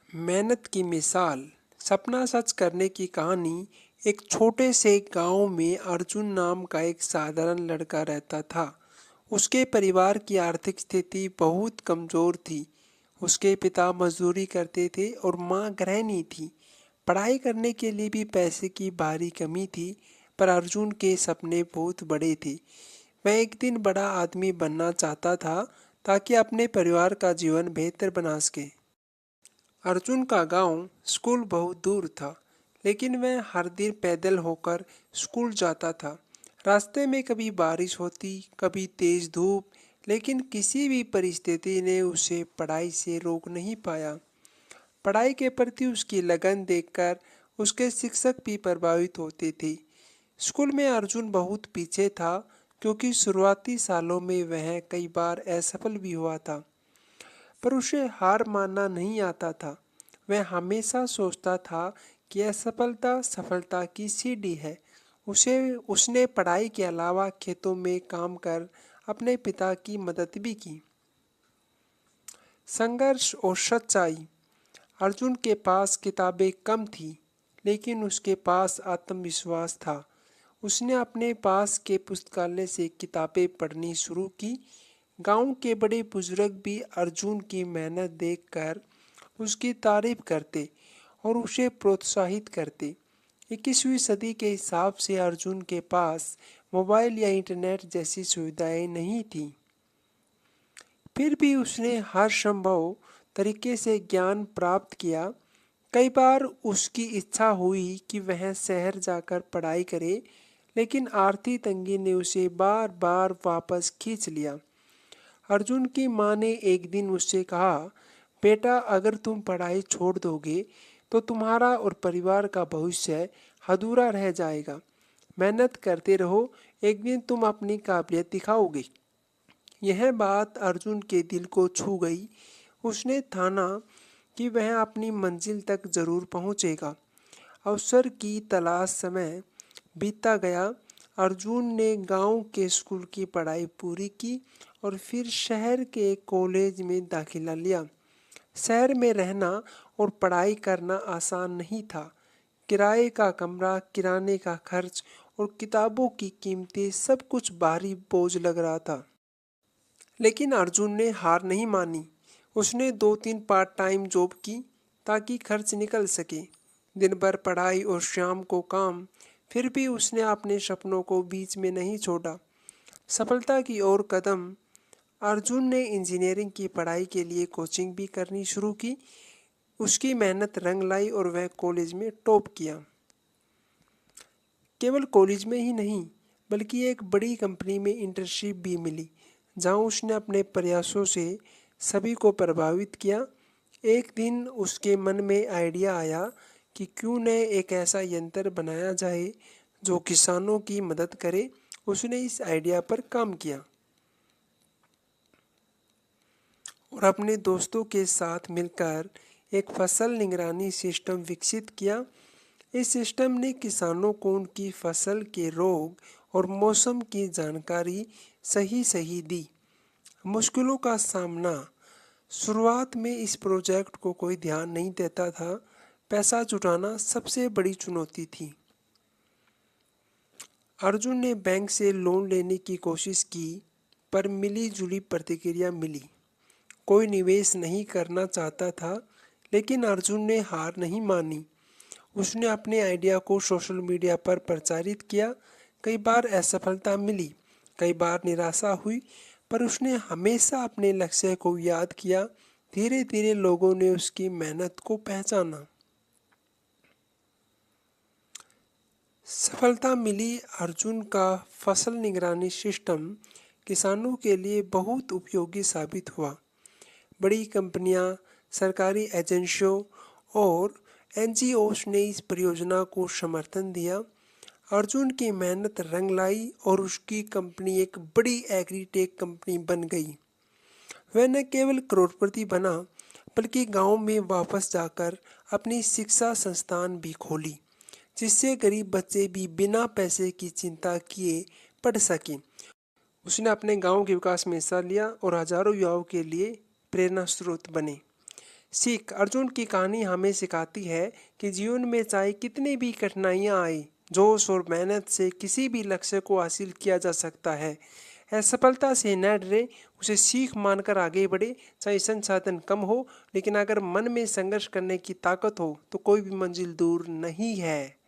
मेहनत की मिसाल। सपना सच करने की कहानी। एक छोटे से गांव में अर्जुन नाम का एक साधारण लड़का रहता था। उसके परिवार की आर्थिक स्थिति बहुत कमज़ोर थी। उसके पिता मजदूरी करते थे और माँ गृहिणी थी। पढ़ाई करने के लिए भी पैसे की भारी कमी थी। पर अर्जुन के सपने बहुत बड़े थे। वह एक दिन बड़ा आदमी बनना चाहता था, ताकि अपने परिवार का जीवन बेहतर बना सके। अर्जुन का गांव स्कूल बहुत दूर था, लेकिन वह हर दिन पैदल होकर स्कूल जाता था। रास्ते में कभी बारिश होती, कभी तेज धूप, लेकिन किसी भी परिस्थिति ने उसे पढ़ाई से रोक नहीं पाया। पढ़ाई के प्रति उसकी लगन देखकर उसके शिक्षक भी प्रभावित होते थे। स्कूल में अर्जुन बहुत पीछे था, क्योंकि शुरुआती सालों में वह कई बार असफल भी हुआ था। पर उसे हार मानना नहीं आता था। वह हमेशा सोचता था कि असफलता सफलता की सीढ़ी है। उसे उसने पढ़ाई के अलावा खेतों में काम कर अपने पिता की मदद भी की। संघर्ष और सच्चाई। अर्जुन के पास किताबें कम थी, लेकिन उसके पास आत्मविश्वास था। उसने अपने पास के पुस्तकालय से किताबें पढ़नी शुरू की। गांव के बड़े बुजुर्ग भी अर्जुन की मेहनत देखकर उसकी तारीफ करते और उसे प्रोत्साहित करते। 21वीं सदी के हिसाब से अर्जुन के पास मोबाइल या इंटरनेट जैसी सुविधाएं नहीं थी। फिर भी उसने हर संभव तरीके से ज्ञान प्राप्त किया। कई बार उसकी इच्छा हुई कि वह शहर जाकर पढ़ाई करे, लेकिन आर्थिक तंगी ने उसे बार बार वापस खींच लिया। अर्जुन की माँ ने एक दिन उससे कहा, बेटा, अगर तुम पढ़ाई छोड़ दोगे तो तुम्हारा और परिवार का भविष्य अधूरा रह जाएगा। मेहनत करते रहो, एक दिन तुम अपनी काबिलियत दिखाओगे। यह बात अर्जुन के दिल को छू गई। उसने ठाना कि वह अपनी मंजिल तक जरूर पहुंचेगा। अवसर की तलाश समय बीतता गया। अर्जुन ने गांव के स्कूल की पढ़ाई पूरी की और फिर शहर के कॉलेज में दाखिला लिया। शहर में रहना और पढ़ाई करना आसान नहीं था। किराए का कमरा, किराने का खर्च और किताबों की कीमतें, सब कुछ भारी बोझ लग रहा था। लेकिन अर्जुन ने हार नहीं मानी। उसने 2-3 पार्ट टाइम जॉब की, ताकि खर्च निकल सके। दिन भर पढ़ाई और शाम को काम। फिर भी उसने अपने सपनों को बीच में नहीं छोड़ा। सफलता की ओर कदम। अर्जुन ने इंजीनियरिंग की पढ़ाई के लिए कोचिंग भी करनी शुरू की। उसकी मेहनत रंग लाई और वह कॉलेज में टॉप किया। केवल कॉलेज में ही नहीं, बल्कि एक बड़ी कंपनी में इंटर्नशिप भी मिली, जहां उसने अपने प्रयासों से सभी को प्रभावित किया। एक दिन उसके मन में आइडिया आया कि क्यों न एक ऐसा यंत्र बनाया जाए जो किसानों की मदद करे। उसने इस आइडिया पर काम किया और अपने दोस्तों के साथ मिलकर एक फसल निगरानी सिस्टम विकसित किया। इस सिस्टम ने किसानों को उनकी फसल के रोग और मौसम की जानकारी सही सही दी। मुश्किलों का सामना। शुरुआत में इस प्रोजेक्ट को कोई ध्यान नहीं देता था। पैसा जुटाना सबसे बड़ी चुनौती थी। अर्जुन ने बैंक से लोन लेने की कोशिश की, पर मिली जुली प्रतिक्रिया मिली। कोई निवेश नहीं करना चाहता था, लेकिन अर्जुन ने हार नहीं मानी। उसने अपने आइडिया को सोशल मीडिया पर प्रचारित किया। कई बार असफलता मिली, कई बार निराशा हुई, पर उसने हमेशा अपने लक्ष्य को याद किया। धीरे धीरे लोगों ने उसकी मेहनत को पहचाना। सफलता मिली। अर्जुन का फसल निगरानी सिस्टम किसानों के लिए बहुत उपयोगी साबित हुआ। बड़ी कंपनियां, सरकारी एजेंसियों और एनजीओस ने इस परियोजना को समर्थन दिया। अर्जुन की मेहनत रंग लाई और उसकी कंपनी एक बड़ी एग्रीटेक कंपनी बन गई। वह न केवल करोड़पति बना, बल्कि गांव में वापस जाकर अपनी शिक्षा संस्थान भी खोली, जिससे गरीब बच्चे भी बिना पैसे की चिंता किए पढ़ सकें। उसने अपने गांव के विकास में हिस्सा लिया और हजारों युवाओं के लिए प्रेरणा स्रोत बने। सीख। अर्जुन की कहानी हमें सिखाती है कि जीवन में चाहे कितनी भी कठिनाइयां आए, जोश और मेहनत से किसी भी लक्ष्य को हासिल किया जा सकता है। असफलता से न डरे, उसे सीख मानकर आगे बढ़े। चाहे संसाधन कम हो, लेकिन अगर मन में संघर्ष करने की ताकत हो तो कोई भी मंजिल दूर नहीं है।